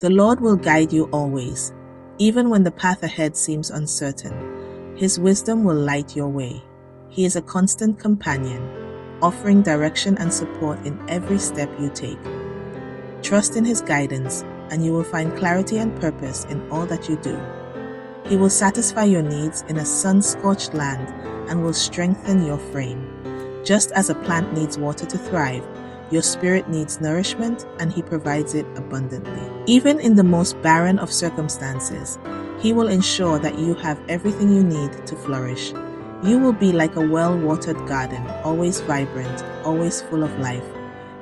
The Lord will guide you always, even when the path ahead seems uncertain. His wisdom will light your way. He is a constant companion, offering direction and support in every step you take. Trust in His guidance, and you will find clarity and purpose in all that you do. He will satisfy your needs in a sun-scorched land and will strengthen your frame. Just as a plant needs water to thrive, your spirit needs nourishment, and He provides it abundantly. Even in the most barren of circumstances, He will ensure that you have everything you need to flourish. You will be like a well-watered garden, always vibrant, always full of life.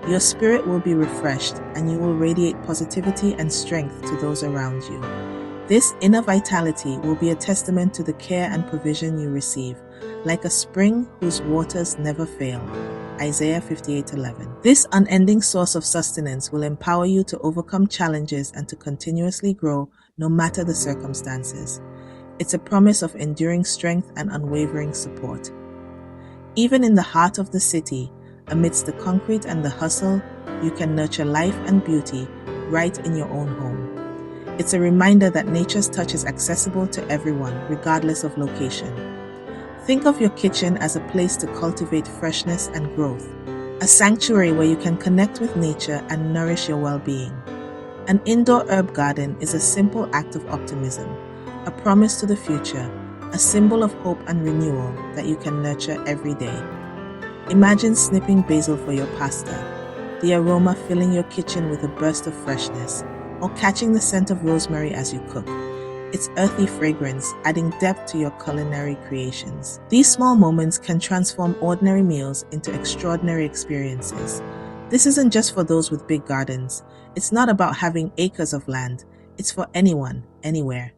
Your spirit will be refreshed, and you will radiate positivity and strength to those around you. This inner vitality will be a testament to the care and provision you receive, like a spring whose waters never fail. Isaiah 58:11. This unending source of sustenance will empower you to overcome challenges and to continuously grow no matter the circumstances. It's a promise of enduring strength and unwavering support. Even in the heart of the city, amidst the concrete and the hustle, you can nurture life and beauty right in your own home. It's a reminder that nature's touch is accessible to everyone, regardless of location. Think of your kitchen as a place to cultivate freshness and growth, a sanctuary where you can connect with nature and nourish your well-being. An indoor herb garden is a simple act of optimism, a promise to the future, a symbol of hope and renewal that you can nurture every day. Imagine snipping basil for your pasta, the aroma filling your kitchen with a burst of freshness, or catching the scent of rosemary as you cook. Its earthy fragrance adding depth to your culinary creations. These small moments can transform ordinary meals into extraordinary experiences. This isn't just for those with big gardens. It's not about having acres of land. It's for anyone, anywhere.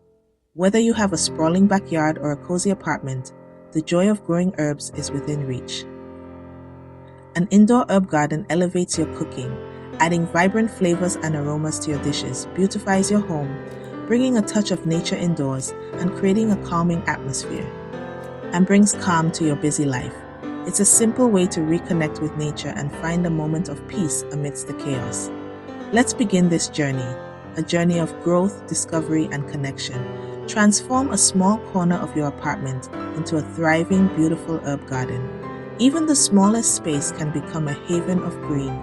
Whether you have a sprawling backyard or a cozy apartment, the joy of growing herbs is within reach. An indoor herb garden elevates your cooking, adding vibrant flavors and aromas to your dishes, beautifies your home, bringing a touch of nature indoors and creating a calming atmosphere, and brings calm to your busy life. It's a simple way to reconnect with nature and find a moment of peace amidst the chaos. Let's begin this journey, a journey of growth, discovery, and connection. Transform a small corner of your apartment into a thriving, beautiful herb garden. Even the smallest space can become a haven of green.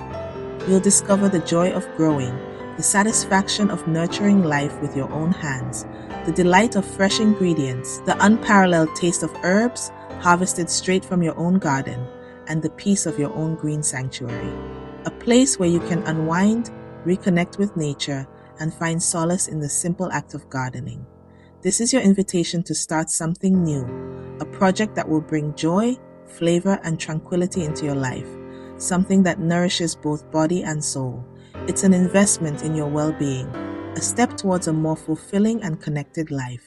You'll discover the joy of growing, the satisfaction of nurturing life with your own hands, the delight of fresh ingredients, the unparalleled taste of herbs harvested straight from your own garden, and the peace of your own green sanctuary. A place where you can unwind, reconnect with nature, and find solace in the simple act of gardening. This is your invitation to start something new, a project that will bring joy, flavor, and tranquility into your life, something that nourishes both body and soul. It's an investment in your well-being, a step towards a more fulfilling and connected life.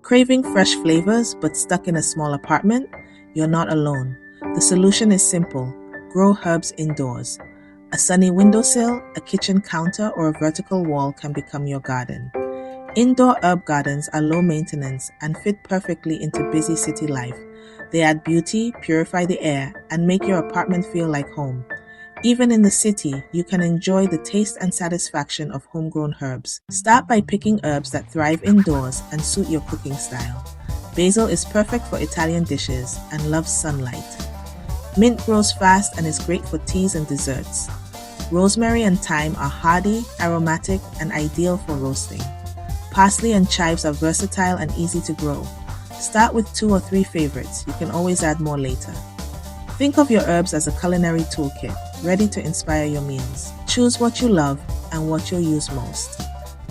Craving fresh flavors but stuck in a small apartment? You're not alone. The solution is simple. Grow herbs indoors. A sunny windowsill, a kitchen counter, or a vertical wall can become your garden. Indoor herb gardens are low maintenance and fit perfectly into busy city life. They add beauty, purify the air, and make your apartment feel like home. Even in the city, you can enjoy the taste and satisfaction of homegrown herbs. Start by picking herbs that thrive indoors and suit your cooking style. Basil is perfect for Italian dishes and loves sunlight. Mint grows fast and is great for teas and desserts. Rosemary and thyme are hardy, aromatic, and ideal for roasting. Parsley and chives are versatile and easy to grow. Start with 2 or 3 favorites. You can always add more later. Think of your herbs as a culinary toolkit, ready to inspire your meals. Choose what you love and what you'll use most.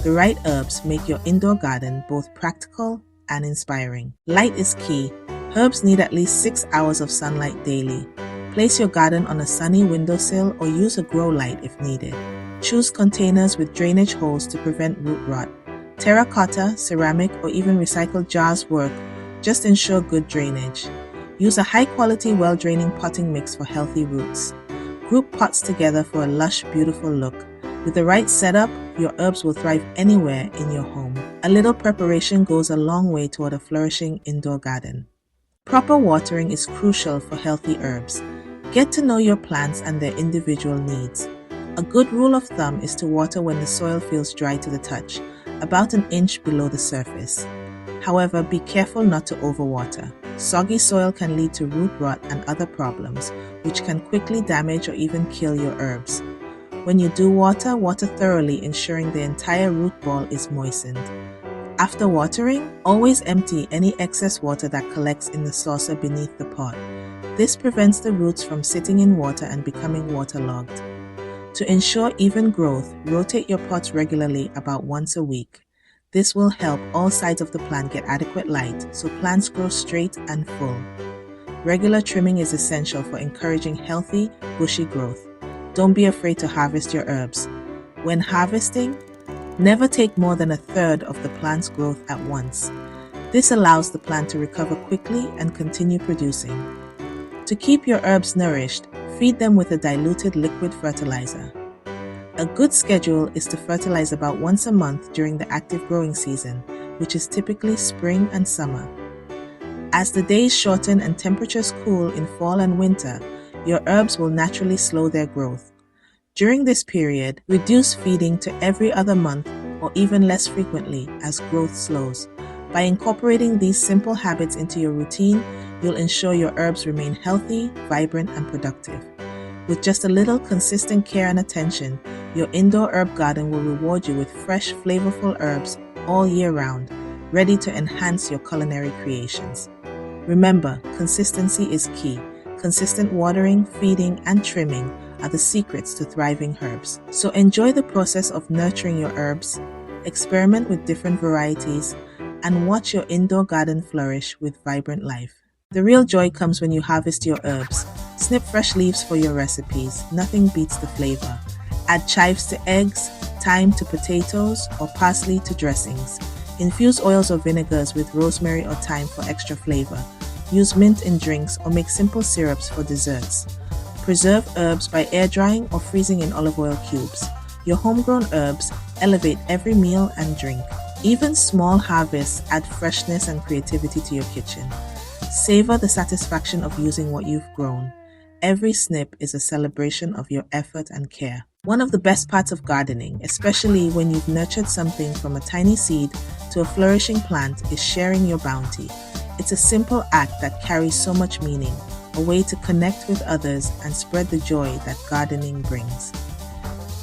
The right herbs make your indoor garden both practical and inspiring. Light is key. Herbs need at least 6 hours of sunlight daily. Place your garden on a sunny windowsill or use a grow light if needed. Choose containers with drainage holes to prevent root rot. Terracotta, ceramic, or even recycled jars work. Just ensure good drainage. Use a high-quality, well-draining potting mix for healthy roots. Group pots together for a lush, beautiful look. With the right setup, your herbs will thrive anywhere in your home. A little preparation goes a long way toward a flourishing indoor garden. Proper watering is crucial for healthy herbs. Get to know your plants and their individual needs. A good rule of thumb is to water when the soil feels dry to the touch, about an inch below the surface. However, be careful not to overwater. Soggy soil can lead to root rot and other problems, which can quickly damage or even kill your herbs. When you do water, water thoroughly, ensuring the entire root ball is moistened. After watering, always empty any excess water that collects in the saucer beneath the pot. This prevents the roots from sitting in water and becoming waterlogged. To ensure even growth, rotate your pots regularly about once a week. This will help all sides of the plant get adequate light so plants grow straight and full. Regular trimming is essential for encouraging healthy, bushy growth. Don't be afraid to harvest your herbs. When harvesting, never take more than a third of the plant's growth at once. This allows the plant to recover quickly and continue producing. To keep your herbs nourished, feed them with a diluted liquid fertilizer. A good schedule is to fertilize about once a month during the active growing season, which is typically spring and summer. As the days shorten and temperatures cool in fall and winter, your herbs will naturally slow their growth. During this period, reduce feeding to every other month or even less frequently as growth slows. By incorporating these simple habits into your routine, you'll ensure your herbs remain healthy, vibrant, and productive. With just a little consistent care and attention, your indoor herb garden will reward you with fresh, flavorful herbs all year round, ready to enhance your culinary creations. Remember, consistency is key. Consistent watering, feeding, and trimming are the secrets to thriving herbs. So enjoy the process of nurturing your herbs, experiment with different varieties, and watch your indoor garden flourish with vibrant life. The real joy comes when you harvest your herbs. Snip fresh leaves for your recipes. Nothing beats the flavor. Add chives to eggs, thyme to potatoes, or parsley to dressings. Infuse oils or vinegars with rosemary or thyme for extra flavor. Use mint in drinks or make simple syrups for desserts. Preserve herbs by air drying or freezing in olive oil cubes. Your homegrown herbs elevate every meal and drink. Even small harvests add freshness and creativity to your kitchen. Savor the satisfaction of using what you've grown. Every snip is a celebration of your effort and care. One of the best parts of gardening, especially when you've nurtured something from a tiny seed to a flourishing plant, is sharing your bounty. It's a simple act that carries so much meaning, a way to connect with others and spread the joy that gardening brings.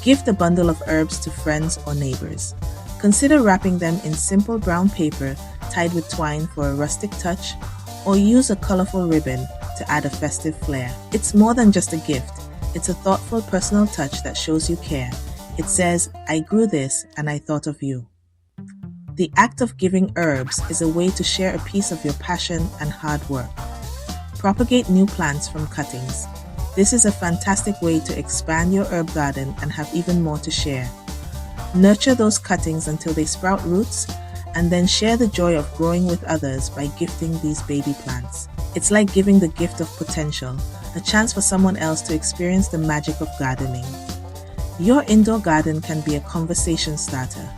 Gift a bundle of herbs to friends or neighbors. Consider wrapping them in simple brown paper tied with twine for a rustic touch, or use a colorful ribbon to add a festive flair. It's more than just a gift. It's a thoughtful personal touch that shows you care. It says, "I grew this and I thought of you." The act of giving herbs is a way to share a piece of your passion and hard work. Propagate new plants from cuttings. This is a fantastic way to expand your herb garden and have even more to share. Nurture those cuttings until they sprout roots, and then share the joy of growing with others by gifting these baby plants. It's like giving the gift of potential, a chance for someone else to experience the magic of gardening. Your indoor garden can be a conversation starter.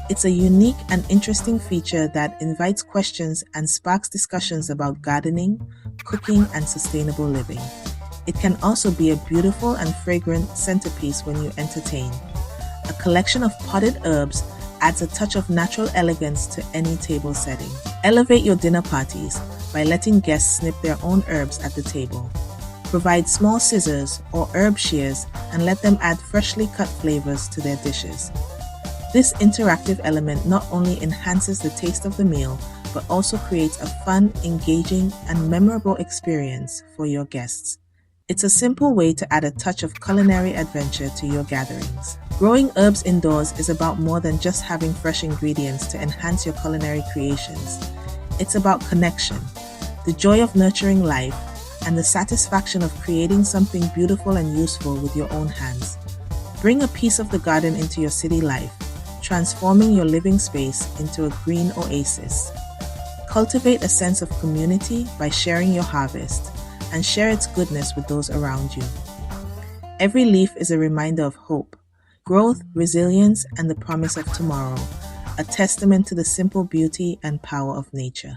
It's a unique and interesting feature that invites questions and sparks discussions about gardening, cooking, and sustainable living. It can also be a beautiful and fragrant centerpiece when you entertain. A collection of potted herbs adds a touch of natural elegance to any table setting. Elevate your dinner parties by letting guests snip their own herbs at the table. Provide small scissors or herb shears and let them add freshly cut flavors to their dishes. This interactive element not only enhances the taste of the meal, but also creates a fun, engaging, and memorable experience for your guests. It's a simple way to add a touch of culinary adventure to your gatherings. Growing herbs indoors is about more than just having fresh ingredients to enhance your culinary creations. It's about connection, the joy of nurturing life, and the satisfaction of creating something beautiful and useful with your own hands. Bring a piece of the garden into your city life, transforming your living space into a green oasis. Cultivate a sense of community by sharing your harvest, and share its goodness with those around you. Every leaf is a reminder of hope, growth, resilience, and the promise of tomorrow, a testament to the simple beauty and power of nature.